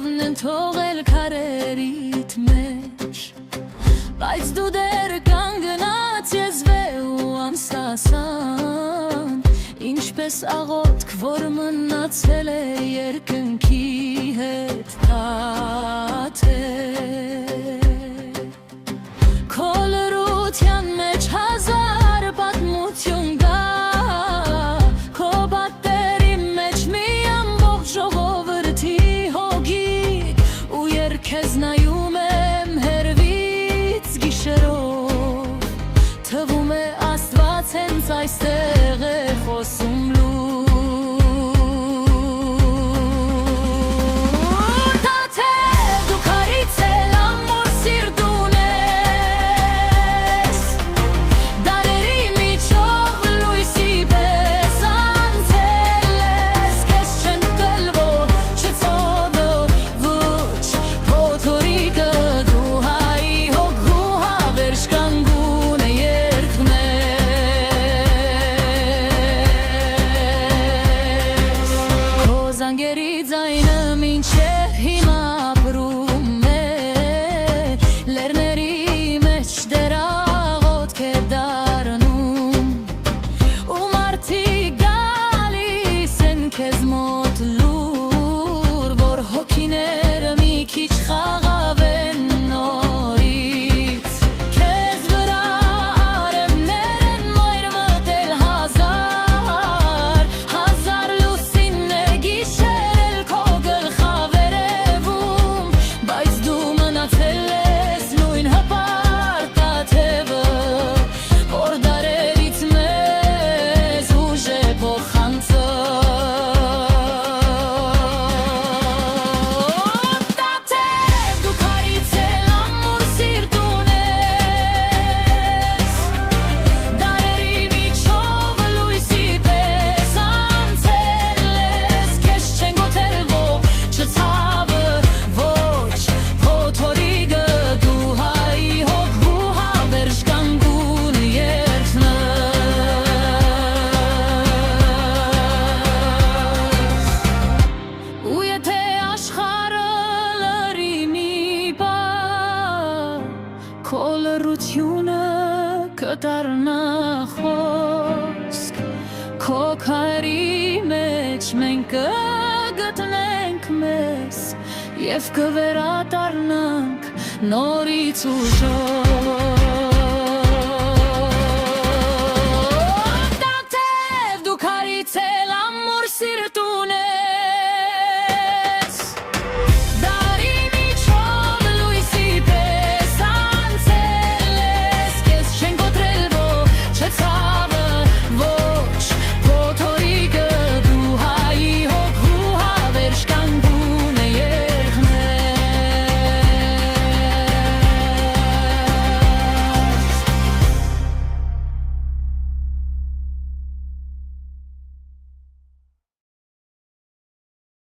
կողմն են թողել քարերիդ մեջ, բայց դու դեռ կանգնած ես ու անսասան, ինչպես աղոթք, որ մնացել է երկնքի հետ թաթեր։ Քո լռության մեջ հազար պատմություն կա, քո պատերի մեջ մի ամբողջ ժողովրդի հոգի, ու երգեզ նայում եմ հեռվից գիշերով, թվում է Աստված հենց այստեղ է խոսում Զանգերի ձայնը մինչև հիմա ապրում է, լեռների մեջ դեռ աղոթք է դառնում, ու մարդիկ գալիս են քեզ մոտ լուր, որ հոգիները մի քիչ խաղավեն նորից, քեզ վրա արևներ են մայր մտել հազար լուսիններ գիշերել քո գլխավերևում, բայց դու մնացել ես նույն հպարտաթևը, որ դարերից մեզ ուժ է փոխանցել։ Տաթև դու քարից էլ ամուր սիրտ ունես, դարերի միջով լույսի պես անցել ես, քեզ չեն գոթել ողջ ցավը, ոչ փոթորիկը, դու հայի հոգու հավերժ կանգուն երթնես։ Ու եթե աշխարհը լռի մի պահ, քո լռությունը կդառնա խոսք, քո քարի մեջ մենք կգտնենք մեզ և կվերադառնանք նորից ուժով։